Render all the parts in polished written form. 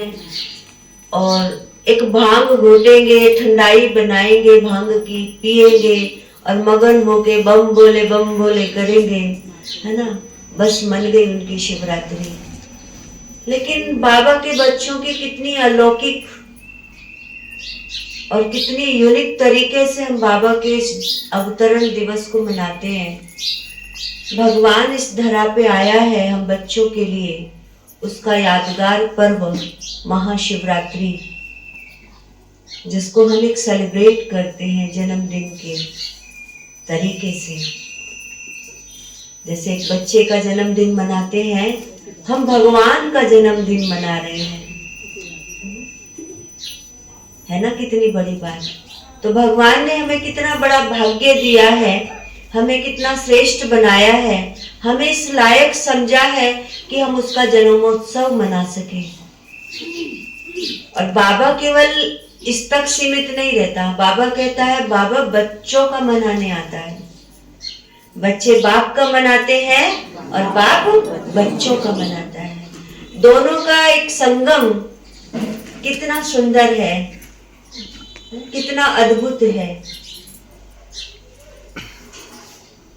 हैं और एक भांग घोटेंगे, ठंडाई बनाएंगे, भांग की पिएंगे और मगन होके बम बोले करेंगे, है ना। बस मन गई उनकी शिवरात्रि। लेकिन बाबा के बच्चों की कितनी अलौकिक और कितनी यूनिक तरीके से हम बाबा के इस अवतरण दिवस को मनाते हैं। भगवान इस धरा पे आया है हम बच्चों के लिए, उसका यादगार पर्व महाशिवरात्रि, जिसको हम एक सेलिब्रेट करते हैं जन्मदिन के तरीके से। जैसे एक बच्चे का जन्मदिन मनाते हैं, हम भगवान का जन्मदिन मना रहे हैं, है ना। कितनी बड़ी बात। तो भगवान ने हमें कितना बड़ा भाग्य दिया है, हमें कितना श्रेष्ठ बनाया है, हमें इस लायक समझा है कि हम उसका जन्मोत्सव मना सके। और बाबा केवल इस तक सीमित नहीं रहता। बाबा कहता है, बाबा बच्चों का मनाने आता है। बच्चे बाप का मनाते हैं और बाप बच्चों का मनाता है। दोनों का एक संगम कितना सुंदर है, कितना अद्भुत है।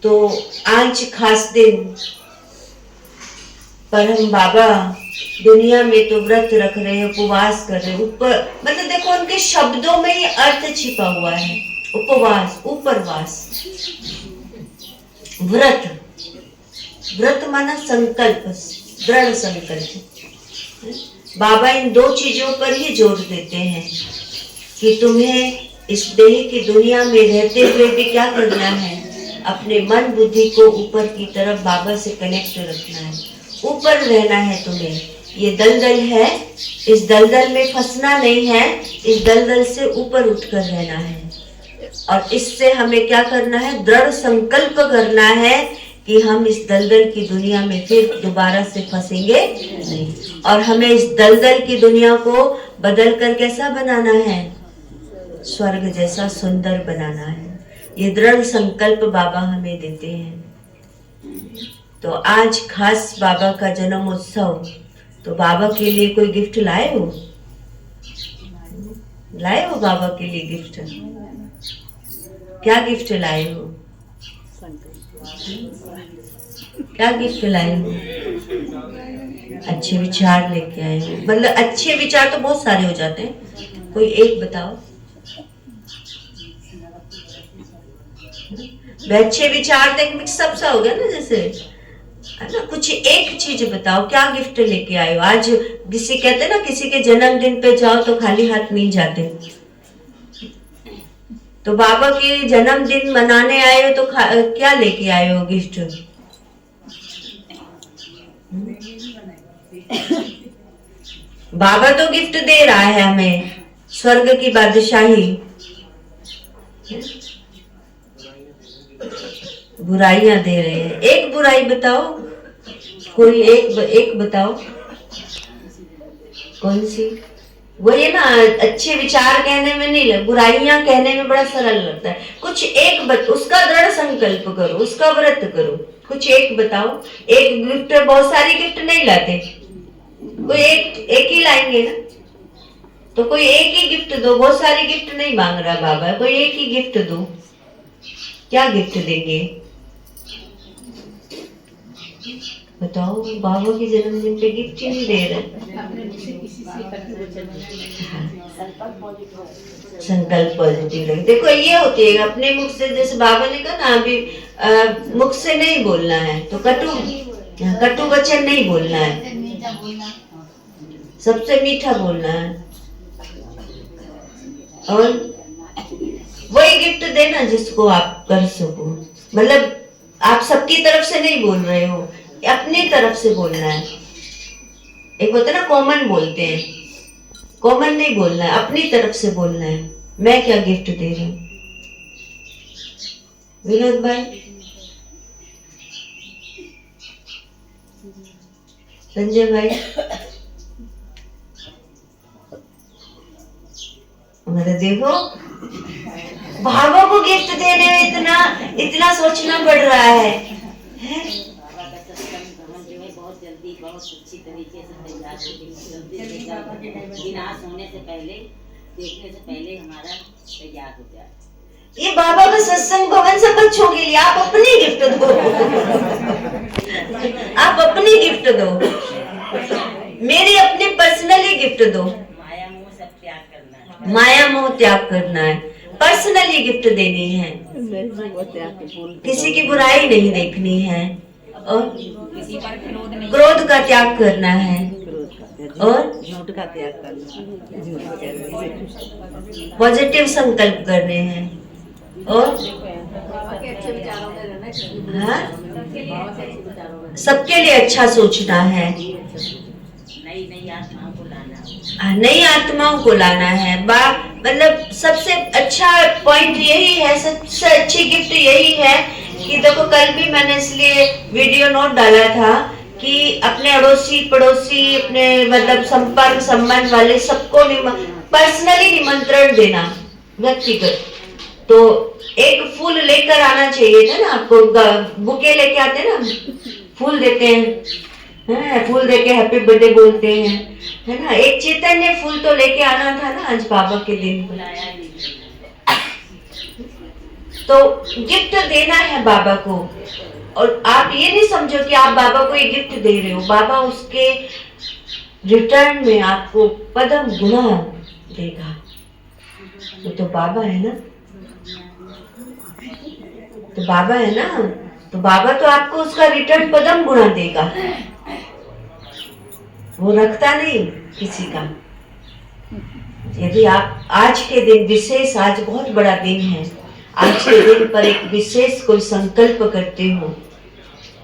तो आज खास दिन पर हम बाबा दुनिया में तो व्रत रख रहे हैं, उपवास कर रहे हैं। ऊपर मतलब देखो उनके शब्दों में ही अर्थ छिपा हुआ है। उपवास, उपरवास, व्रत। व्रत माना संकल्प, दृढ़ संकल्प। बाबा इन दो चीजों पर ही जोर देते हैं कि तुम्हें इस देह की दुनिया में रहते हुए भी क्या करना है, अपने मन बुद्धि को ऊपर की तरफ बाबा से कनेक्ट रखना है, ऊपर रहना है तुम्हें। ये दलदल है, इस दलदल में फंसना नहीं है, इस दलदल से ऊपर उठकर रहना है। और इससे हमें क्या करना है, दृढ़ संकल्प करना है कि हम इस दलदल की दुनिया में फिर दोबारा से फंसेंगे नहीं। और हमें इस दलदल की दुनिया को बदल कर कैसा बनाना है, स्वर्ग जैसा सुंदर बनाना है। ये दृढ़ संकल्प बाबा हमें देते हैं। तो आज खास बाबा का जन्मोत्सव, तो बाबा के लिए कोई गिफ्ट लाए हो? लाए हो बाबा के लिए गिफ्ट? क्या गिफ्ट लाए हो? क्या गिफ्ट लाए हो? अच्छे विचार लेके आए हो। मतलब अच्छे विचार तो बहुत सारे हो जाते हैं, कोई एक बताओ। अच्छे विचार तो एक मिक्सअप सा हो गया ना, जैसे, है ना। कुछ एक चीज बताओ, क्या गिफ्ट लेके आए हो आज? किसी कहते ना, किसी के जन्मदिन पे जाओ तो खाली हाथ नहीं जाते। तो बाबा के जन्मदिन मनाने आए हो तो क्या लेके आए हो गिफ्ट? बाबा तो गिफ्ट दे रहा है हमें, स्वर्ग की बादशाही। बुराइयां दे रहे हैं। एक बुराई बताओ, कोई एक बताओ, कौन सी? वो ये ना, अच्छे विचार कहने में नहीं लग, बुराइयां कहने में बड़ा सरल लगता है। कुछ एक उसका दृढ़ संकल्प करो, उसका व्रत करो। कुछ एक बताओ। एक गिफ्ट, बहुत सारी गिफ्ट नहीं लाते, कोई एक ही लाएंगे ना। तो कोई एक ही गिफ्ट दो, बहुत सारी गिफ्ट नहीं मांग रहा बाबा, कोई एक ही गिफ्ट दो। क्या गिफ्ट देंगे बताओ? बाबा के जन्मदिन पे गिफ्ट ही नहीं दे रहे। संकल्प पॉजिटिव लगे। देखो ये होती है अपने मुख से, जैसे बाबा ने कहा ना अभी, मुख से नहीं बोलना है, तो कटु वचन नहीं बोलना है, सबसे मीठा बोलना है। और वही गिफ्ट देना जिसको आप कर सको। मतलब आप सबकी तरफ से नहीं बोल रहे हो, अपनी तरफ से बोलना है। एक होता है ना, कॉमन बोलते हैं, कॉमन नहीं बोलना है, अपनी तरफ से बोलना है। मैं क्या गिफ्ट दे रही हूँ? विनोद भाई, संजय भाई, मतलब देखो बाबा को गिफ्ट देने में इतना सोचना पड़ रहा है। बहुत अच्छी तरीके से तैयार होगी, बिना सोने से पहले, देखने से पहले हमारा तैयार हो जाए। ये बाबा का सत्संग भवन सब बच्चों के लिए, आप अपनी गिफ्ट दो। आप अपनी गिफ्ट दो, मेरी अपनी पर्सनली गिफ्ट दो। माया मोह सब त्याग करना है, माया मोह त्याग करना है, पर्सनली गिफ्ट देनी है, किसी की बुराई नहीं देखनी है, और किसी पर क्रोध का त्याग करना है, और झूठ का त्याग करना, पॉजिटिव संकल्प करने हैं, और हाँ, सबके लिए अच्छा सोचना है, नई नई आत्माओं को लाना, नई आत्माओं को लाना है। मतलब सबसे अच्छा पॉइंट यही है, सबसे अच्छी गिफ्ट यही है कि देखो, कल भी मैंने इसलिए वीडियो नोट डाला था कि अपने अड़ोसी पड़ोसी, अपने मतलब संपर्क संबंध वाले सबको पर्सनली निमंत्रण देना, व्यक्तिगत। तो एक फूल लेकर आना चाहिए था ना आपको, बुके लेके आते ना, फूल देते हैं, फूल देके हैप्पी बर्थडे बोलते हैं, है ना। एक चैतन्य फूल तो लेके आना था ना आज बाबा के दिन। बुलाया नहीं। तो गिफ्ट देना है बाबा को, और आप ये नहीं समझो कि आप बाबा को ये गिफ्ट दे रहे हो, बाबा उसके रिटर्न में आपको पदम गुना देगा। तो बाबा है ना, तो बाबा है ना, तो बाबा तो आपको उसका रिटर्न पदम गुना देगा, वो रखता नहीं किसी का। यदि आप आज के दिन विशेष, आज बहुत बड़ा दिन है, आज के दिन पर एक विशेष कोई संकल्प करते हो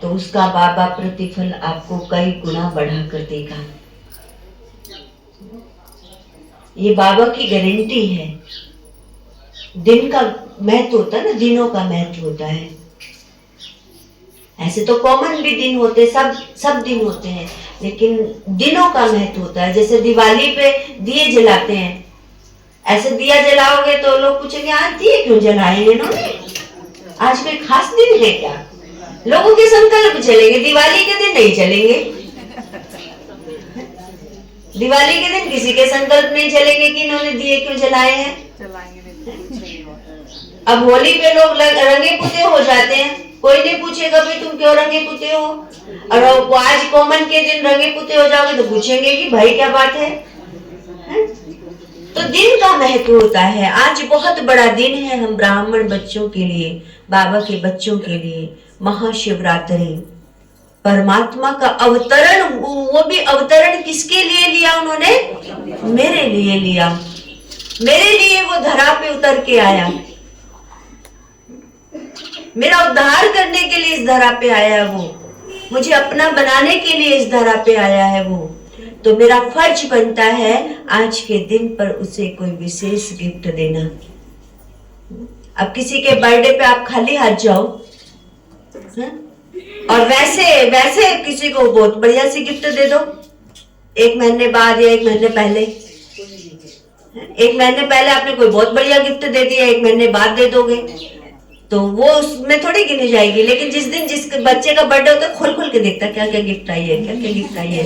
तो उसका बाबा प्रतिफल आपको कई गुना बढ़ा कर देगा। ये बाबा की गारंटी है। दिन का महत्व होता है ना, दिनों का महत्व होता है। ऐसे तो कॉमन भी दिन होते, सब दिन होते हैं, लेकिन दिनों का महत्व होता है। जैसे दिवाली पे दिए जलाते हैं, ऐसे दिया जलाओगे तो लोग पूछेंगे आज दिए क्यों जलाए इन्होंने, आज कोई खास दिन है क्या? लोगों के संकल्प चलेंगे, दिवाली के दिन नहीं चलेंगे। दिवाली के दिन किसी के संकल्प नहीं चलेंगे कि इन्होंने दिए क्यों जलाए हैं। अब होली पे लोग रंगे पुते हो जाते हैं, कोई नहीं पूछेगा भाई तुम क्यों रंगे पुते हो, और आज कॉमन के दिन रंगे पुते हो जाओगे तो पूछेंगे कि भाई क्या बात है? तो दिन का महत्व होता है। आज बहुत बड़ा दिन है हम ब्राह्मण बच्चों के लिए, बाबा के बच्चों के लिए, महाशिवरात्रि, परमात्मा का अवतरण। वो भी अवतरण किसके लिए लिया उन्होंने? मेरे लिए लिया, मेरे लिए वो धरा पे उतर के आया, मेरा उद्धार करने के लिए इस धरा पे आया वो, मुझे अपना बनाने के लिए इस धरा पे आया है वो। तो मेरा फर्ज बनता है आज के दिन पर उसे कोई विशेष गिफ्ट देना। अब किसी के बर्थडे पे आप खाली हाथ जाओ, है? और वैसे किसी को बहुत बढ़िया सी गिफ्ट दे दो, एक महीने बाद या एक महीने पहले। एक महीने पहले आपने कोई बहुत बढ़िया गिफ्ट दे दिया, एक महीने बाद दे दोगे तो वो उसमें थोड़ी गिनी जाएगी। लेकिन जिस दिन जिस बच्चे का बर्थडे होता है, खोल खोल के देखता है क्या क्या गिफ्ट आई है, क्या क्या गिफ्ट आई है।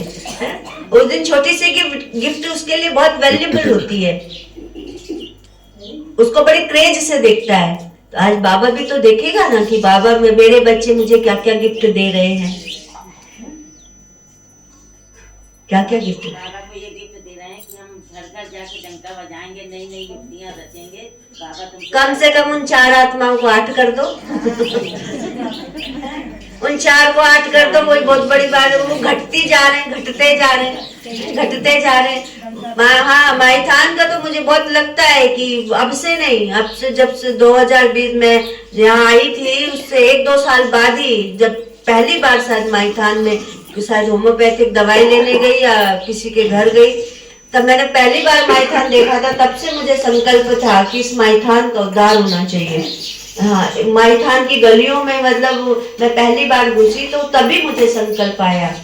उस दिन छोटी सी गिफ्ट उसके लिए बहुत वैल्यूबल होती है, उसको बड़े क्रेज से देखता है। तो आज बाबा भी तो देखेगा ना कि बाबा मेरे बच्चे मुझे क्या क्या गिफ्ट दे रहे हैं, क्या क्या गिफ्ट। बाबा को ये गिफ्ट दे रहे हैं कि हम घर घर जाके डंका बजाएंगे, नई नई युक्तियां रचेंगे। बाबा तुमको कम से कम उन 4 आत्माओं को 8 कर दो। उन 4 को 8 कर दो, कोई बहुत बड़ी बात है। वो घटती जा रहे हैं, घटते जा रहे हैं, घटते जा रहे हैं। हाँ, माइथान का तो मुझे बहुत लगता है कि अब से नहीं, अब से जब से 2020 में यहाँ आई थी, उससे 1-2 साल बाद ही, जब पहली बार शायद माइथान में शायद होम्योपैथिक दवाई लेने गई या किसी के घर गई, तब मैंने पहली बार माइथान देखा था। तब से मुझे संकल्प था कि इस माइथान का उद्धार होना चाहिए। हाँ, माइथान की गलियों में मतलब मैं पहली बार घुसी तो तभी मुझे संकल्प आया,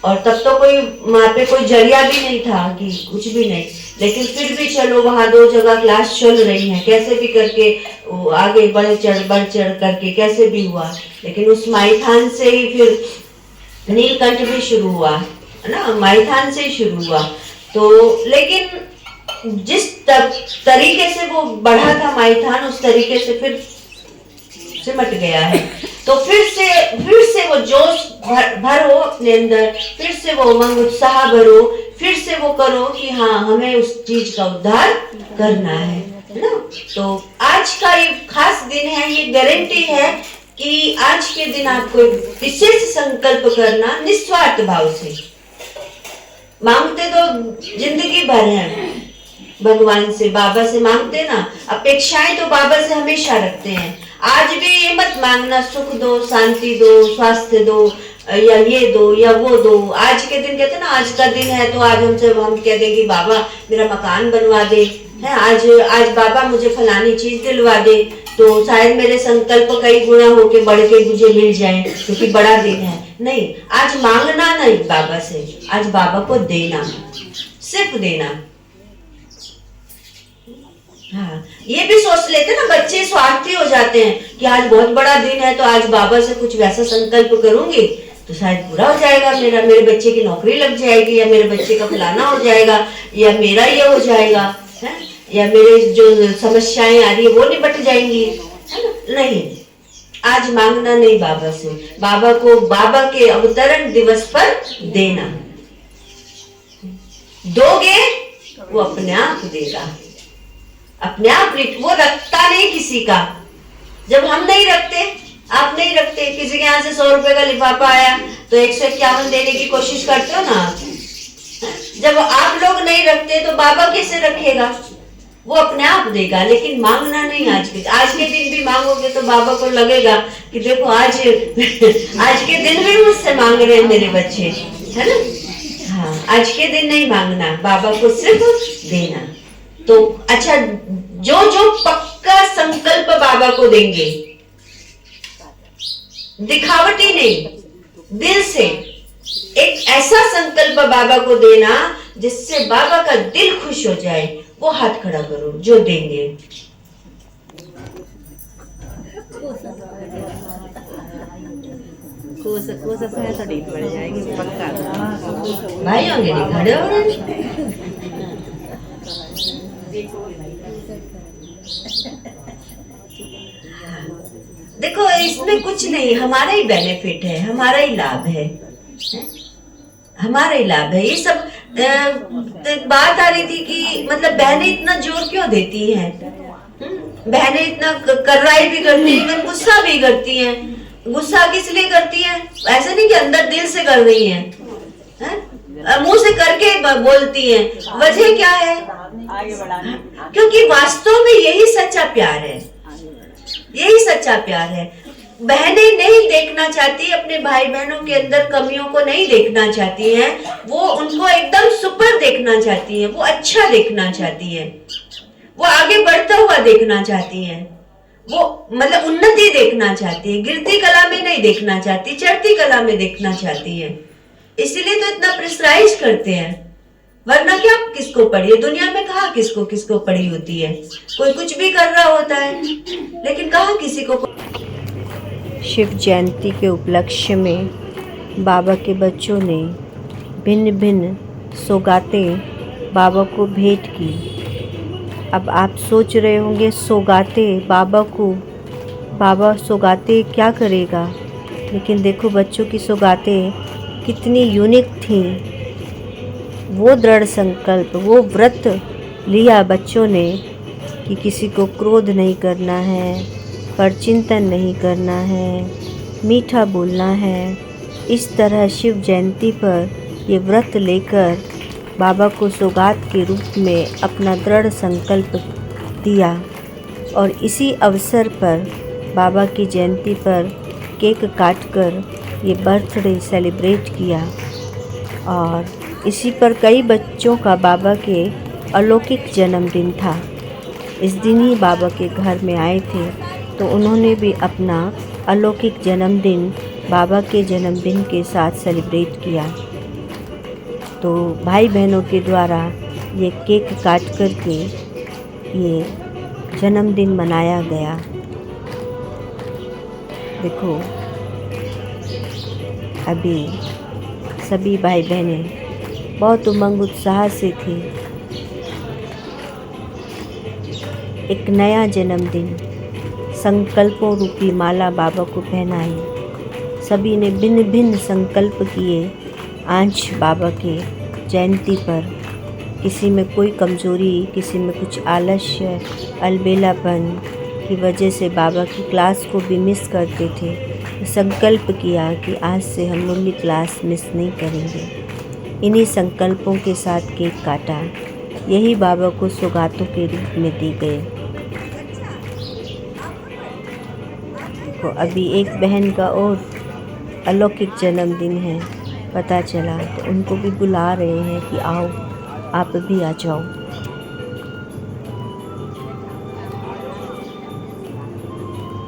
और तब तो कोई वहाँ पे कोई जरिया भी नहीं था कि कुछ भी नहीं, लेकिन फिर भी चलो वहाँ 2 जगह क्लास चल रही है, कैसे भी करके आगे बढ़ चढ़ करके कैसे भी हुआ। लेकिन उस माइथान से ही फिर नीलकंठ भी शुरू हुआ, है ना, माइथान से ही शुरू हुआ। तो लेकिन जिस तरीके से वो बढ़ा था माइथान, उस तरीके से फिर सिमट गया है। तो फिर से वो जोश भरो अपने अंदर, फिर से वो उमंग उत्साह भरो, फिर से वो करो कि हाँ हमें उस चीज का उद्धार करना है ना। तो आज का ये खास दिन है, ये गारंटी है कि आज के दिन आपको विशेष संकल्प करना निस्वार्थ भाव से। मांगते तो जिंदगी भर है भगवान से, बाबा से मांगते ना, अपेक्षाएं तो बाबा से हमेशा रखते हैं। आज भी ये मत मांगना सुख दो, शांति दो, स्वास्थ्य दो, या ये दो या वो दो। आज के दिन कहते हैं ना, आज का दिन है तो आज हम कह देंगे बाबा मेरा मकान बनवा दे, है आज बाबा मुझे फलानी चीज दिलवा दे, तो शायद मेरे संकल्प कई गुना होके बढ़ के मुझे मिल जाए, क्योंकि बड़ा दिन है। नहीं, आज मांगना नहीं बाबा से, आज बाबा को देना, सिर्फ देना। हाँ, ये भी सोच लेते ना बच्चे, स्वार्थी हो जाते हैं कि आज बहुत बड़ा दिन है तो आज बाबा से कुछ वैसा संकल्प करूंगी तो शायद पूरा हो जाएगा, मेरे बच्चे की नौकरी लग जाएगी, या मेरे बच्चे का फलाना हो जाएगा, या मेरा ये हो जाएगा, है? या मेरे जो समस्याएं आ रही है वो निपट जाएंगी, है ना। नहीं, आज मांगना नहीं बाबा से, बाबा को बाबा के अवतरण दिवस पर देना। दोगे वो अपने आप देगा, अपने आप। वो रखता नहीं किसी का। जब हम नहीं रखते, आप नहीं रखते, किसी के यहाँ से 100 रुपए का लिफाफा आया तो 151 देने की कोशिश करते हो ना। जब आप लोग नहीं रखते तो बाबा कैसे रखेगा? वो अपने आप देगा। लेकिन मांगना नहीं। आज के दिन भी मांगोगे तो बाबा को लगेगा कि देखो आज के दिन भी मुझसे मांग रहे हैं मेरे बच्चे, है ना। हाँ, आज के दिन नहीं मांगना, बाबा को सिर्फ देना। तो अच्छा, जो पक्का संकल्प बाबा को देंगे, दिखावटी नहीं, दिल से एक ऐसा संकल्प बाबा को देना जिससे बाबा का दिल खुश हो जाए, वो हाथ खड़ा करो जो देंगे। बढ़ जाएगी पक्का। भाई होंगे नहीं खड़े हो रहे। देखो, इसमें कुछ नहीं, हमारा ही बेनिफिट है, हमारा ही लाभ है, हमारा ही लाभ है। ये सब बात आ रही थी कि मतलब बहनें इतना जोर क्यों देती हैं? बहनें इतना कर्राई भी करती हैं, इवन गुस्सा भी करती हैं। गुस्सा किस लिए करती हैं? ऐसा नहीं कि अंदर दिल से कर रही हैं, मुंह से करके बोलती हैं। वजह क्या है? क्योंकि वास्तव में यही सच्चा प्यार है, यही सच्चा प्यार है। बहनें नहीं देखना चाहती, अपने भाई बहनों के अंदर कमियों को नहीं देखना चाहती हैं, वो उनको एकदम सुपर देखना चाहती हैं, वो अच्छा देखना चाहती हैं, वो आगे बढ़ता हुआ देखना चाहती हैं, वो मतलब उन्नति देखना चाहती है, गिरती कला में नहीं देखना चाहती, चढ़ती कला में देखना चाहती है। इसीलिए तो इतना प्रेशराइज करते हैं, वरना क्या किसको पड़ी है दुनिया में? कहाँ किसको किसको पड़ी होती है? कोई कुछ भी कर रहा होता है, लेकिन कहाँ किसी को। शिव जयंती के उपलक्ष्य में बाबा के बच्चों ने भिन्न भिन्न सौगातें बाबा को भेंट की। अब आप सोच रहे होंगे सौगातें बाबा को, बाबा सौगातें क्या करेगा? लेकिन देखो बच्चों की सौगातें कितनी यूनिक थी। वो दृढ़ संकल्प, वो व्रत लिया बच्चों ने कि किसी को क्रोध नहीं करना है, परचिंतन नहीं करना है, मीठा बोलना है। इस तरह शिव जयंती पर ये व्रत लेकर बाबा को सौगात के रूप में अपना दृढ़ संकल्प दिया। और इसी अवसर पर बाबा की जयंती पर केक काटकर ये बर्थडे सेलिब्रेट किया। और इसी पर कई बच्चों का बाबा के अलौकिक जन्मदिन था। इस दिन ही बाबा के घर में आए थे, तो उन्होंने भी अपना अलौकिक जन्मदिन बाबा के जन्मदिन के साथ सेलिब्रेट किया। तो भाई बहनों के द्वारा ये केक काट कर के ये जन्मदिन मनाया गया। देखो, अभी सभी भाई बहनें बहुत उमंग उत्साह से थे। एक नया जन्मदिन संकल्पों रूपी माला बाबा को पहनाई। सभी ने भिन्न भिन्न संकल्प किए आज बाबा के जयंती पर। किसी में कोई कमज़ोरी, किसी में कुछ आलस्य, अलबेलापन की वजह से बाबा की क्लास को भी मिस करते थे। संकल्प किया कि आज से हम मुरली क्लास मिस नहीं करेंगे। इन्हीं संकल्पों के साथ केक काटा। यही बाबा को सौगातों के रूप में दी गए। तो अभी एक बहन का और अलौकिक जन्मदिन है, पता चला, तो उनको भी बुला रहे हैं कि आओ, आप भी आ जाओ।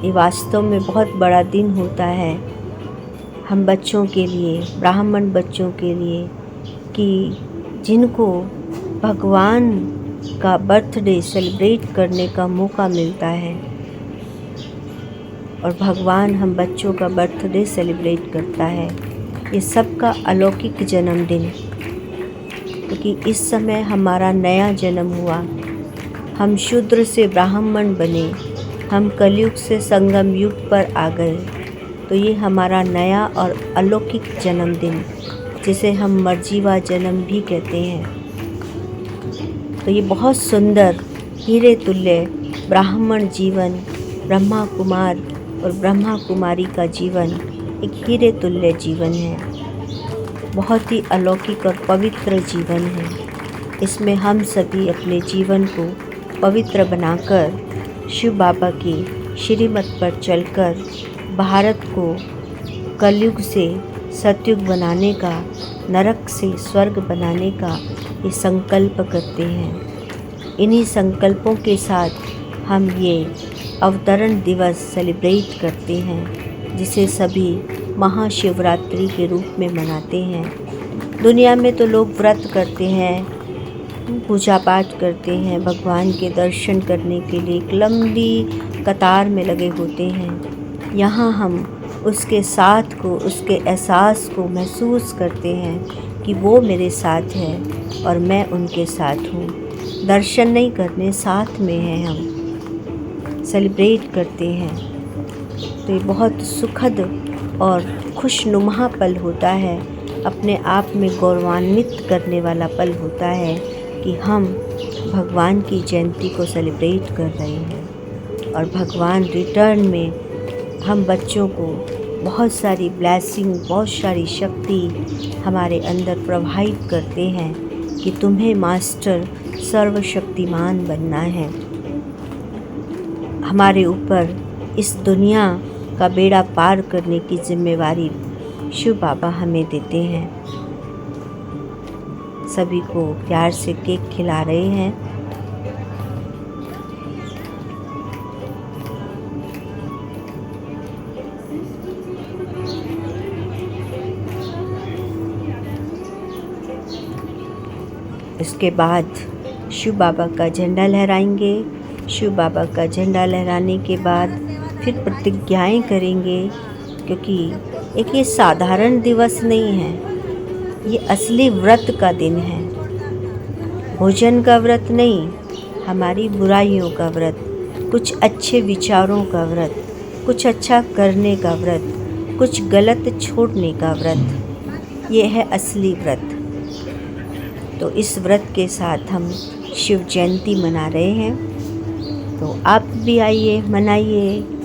ये वास्तव में बहुत बड़ा दिन होता है हम बच्चों के लिए, ब्राह्मण बच्चों के लिए, कि जिनको भगवान का बर्थडे सेलिब्रेट करने का मौका मिलता है। और भगवान हम बच्चों का बर्थडे सेलिब्रेट करता है। ये सबका अलौकिक जन्मदिन, क्योंकि इस समय हमारा नया जन्म हुआ। हम शूद्र से ब्राह्मण बने, हम कलयुग से संगम युग पर आ गए। तो ये हमारा नया और अलौकिक जन्मदिन, जिसे हम मर्जीवा जन्म भी कहते हैं। तो ये बहुत सुंदर हीरे तुल्य ब्राह्मण जीवन, ब्रह्मा कुमार और ब्रह्मा कुमारी का जीवन एक हीरे तुल्य जीवन है। बहुत ही अलौकिक और पवित्र जीवन है। इसमें हम सभी अपने जीवन को पवित्र बनाकर शिव बाबा की श्रीमत पर चलकर भारत को कलयुग से सतयुग बनाने का, नरक से स्वर्ग बनाने का ये संकल्प करते हैं। इन्हीं संकल्पों के साथ हम ये अवतरण दिवस सेलिब्रेट करते हैं, जिसे सभी महाशिवरात्रि के रूप में मनाते हैं। दुनिया में तो लोग व्रत करते हैं, पूजा पाठ करते हैं, भगवान के दर्शन करने के लिए एक लंबी कतार में लगे होते हैं। यहाँ हम उसके साथ को, उसके एहसास को महसूस करते हैं कि वो मेरे साथ है और मैं उनके साथ हूँ। दर्शन नहीं करने, साथ में हैं, हम सेलिब्रेट करते हैं। तो ये बहुत सुखद और खुशनुमा पल होता है, अपने आप में गौरवान्वित करने वाला पल होता है कि हम भगवान की जयंती को सेलिब्रेट कर रहे हैं। और भगवान रिटर्न में हम बच्चों को बहुत सारी ब्लेसिंग, बहुत सारी शक्ति हमारे अंदर प्रवाहित करते हैं कि तुम्हें मास्टर सर्वशक्तिमान बनना है। हमारे ऊपर इस दुनिया का बेड़ा पार करने की जिम्मेवारी शिव बाबा हमें देते हैं। सभी को प्यार से केक खिला रहे हैं। इसके बाद शिव बाबा का झंडा लहराएंगे। शिव बाबा का झंडा लहराने के बाद फिर प्रतिज्ञाएं करेंगे, क्योंकि एक ये साधारण दिवस नहीं है, ये असली व्रत का दिन है। भोजन का व्रत नहीं, हमारी बुराइयों का व्रत, कुछ अच्छे विचारों का व्रत, कुछ अच्छा करने का व्रत, कुछ गलत छोड़ने का व्रत। ये है असली व्रत। तो इस व्रत के साथ हम शिव जयंती मना रहे हैं। तो आप भी आइए, मनाइए।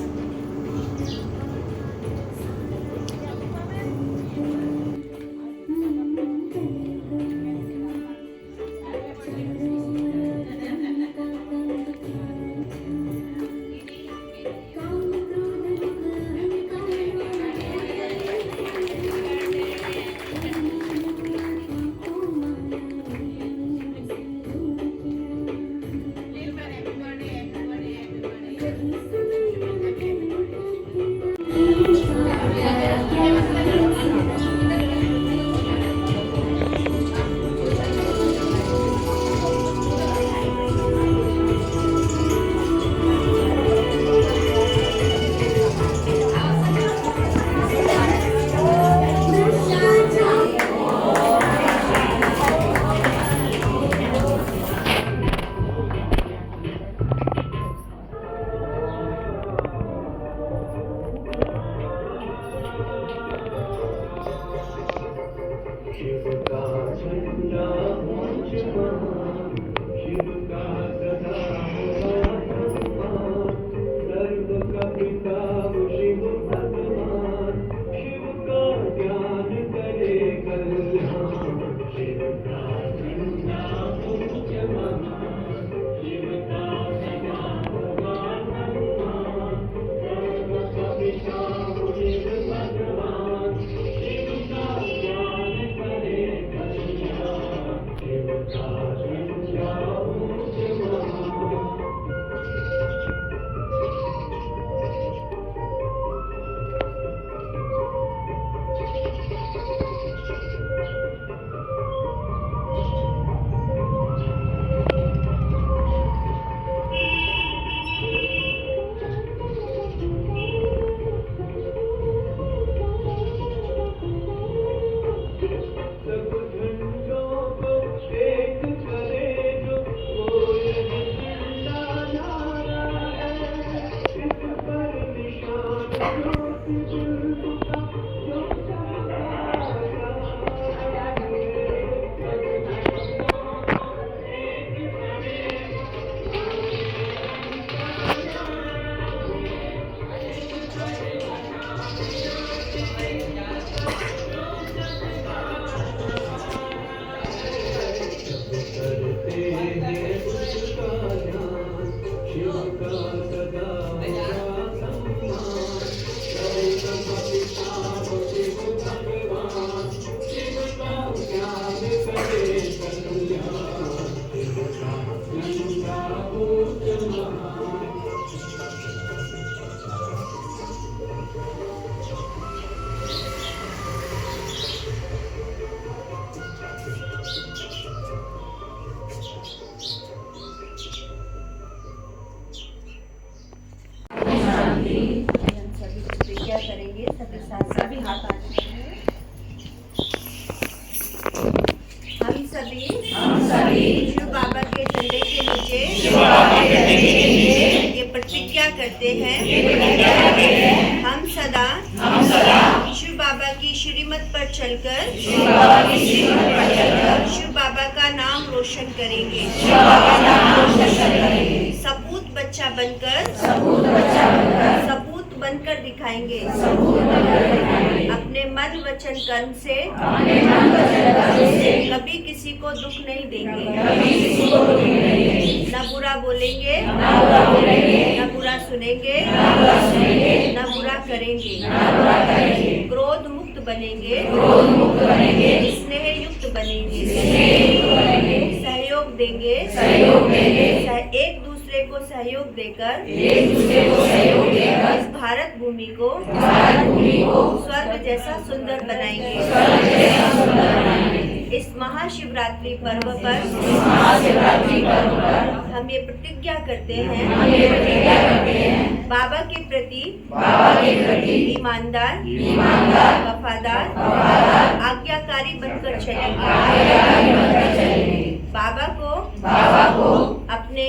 करते हैं हम सदा शिव बाबा की श्रीमत पर चलकर शिव बाबा का नाम रोशन करेंगे। सपूत बच्चा बनकर सपूत बनकर दिखाएंगे। अपने मन वचन कर्म से कभी किसी को दुख नहीं देंगे। न बुरा बोलेंगे, न बुरा सुनेंगे, न बुरा करेंगे। क्रोध मुक्त बनेंगे, स्नेह युक्त बनेंगे। सहयोग देंगे, एक दूसरे को सहयोग देकर इस भारत भूमि को स्वर्ग जैसा सुंदर बनाएंगे। इस महाशिवरात्रि पर्व पर हम ये प्रतिज्ञा करते हैं बाबा के प्रति ईमानदार, वफादार, आज्ञाकारी बनकर चलेंगे। बाबा को अपने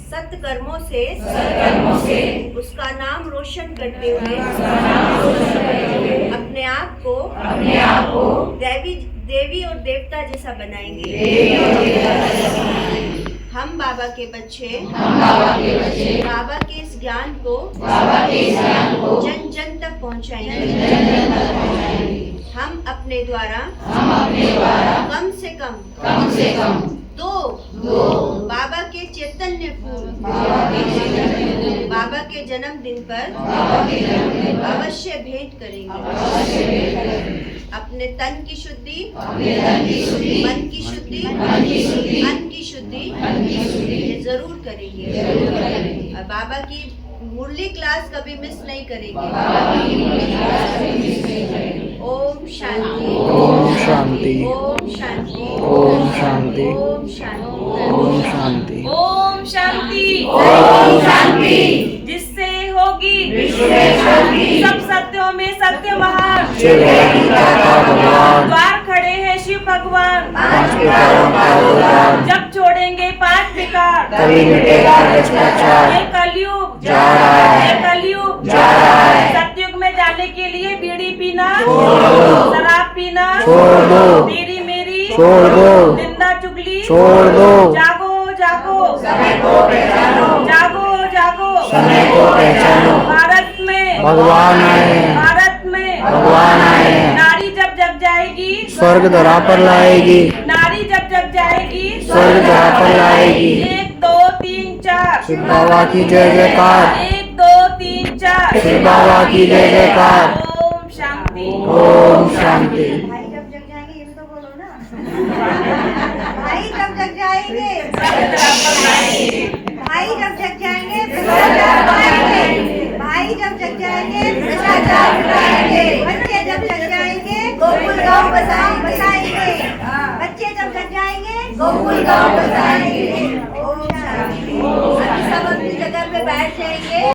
सत्कर्मों से उसका नाम रोशन करते हुए अपने आप को देवी और देवता जैसा बनाएंगे। हम बाबा के बच्चे बाबा के इस ज्ञान को जन जन तक पहुंचाएंगे। हम अपने द्वारा कम से कम दो बाबा के चैतन्य फूल बाबा के जन्मदिन पर अवश्य भेंट करेंगे। अपने तन की शुद्धि, मन की शुद्धि, अन्न की शुद्धि ये जरूर करेंगे। और बाबा की मुरली क्लास कभी मिस नहीं करेंगे। ओम शांति, ओम शांति, ओम शांति, ओम शांति, ओम शांति, ओम शांति, ओम शांति, ओम शांति। जिससे होगी सब सत्यों में सत्य महान। भगवान द्वार खड़े हैं शिव भगवान। पांच विकारों का उद्धार, जब छोड़ेंगे पांच विकार, कभी मिटेगा भ्रष्टाचार। ये कलयुग जा रहा है, ये कलयुग जा रहा है। सतयुग में जाने के लिए बीड़ी पीना, छोड़ दो, शराब पीना, छोड़ दो, तेरी मेरी छोड़ दो, निंदा चुगली छोड़ दो। जागो जागो समय को पहचानो, जागो जागो। समय को पहचानो। भारत में भगवान आए हैं, भारत में भगवान आए हैं। नारी जब जग जाएगी स्वर्ग धरा पर लाएगी, नारी जब जग जाएगी स्वर्ग धरा पर लाएगी। 1 2 3 4 शिव बाबा की जय जयकार, 1 2 3 4 शिव बाबा की जय जयकार। ओम शांति। ओम शांति। भाई जब जग जाएंगे ये भी तो बोलो ना। भाई जब जग जाएंगे, भाई जब जग जाएंगे भ्रष्टाचार पाएंगे। भाई जब जग जाएंगे भ्रष्टाचार पाएंगे। बच्चे जब जग जाएंगे गोकुल गांव बसाएंगे। बच्चे जब जग जाएंगे गोकुल गांव बसाएंगे। ओम शांति। सब अपनी जगह पे बैठ जाएंगे।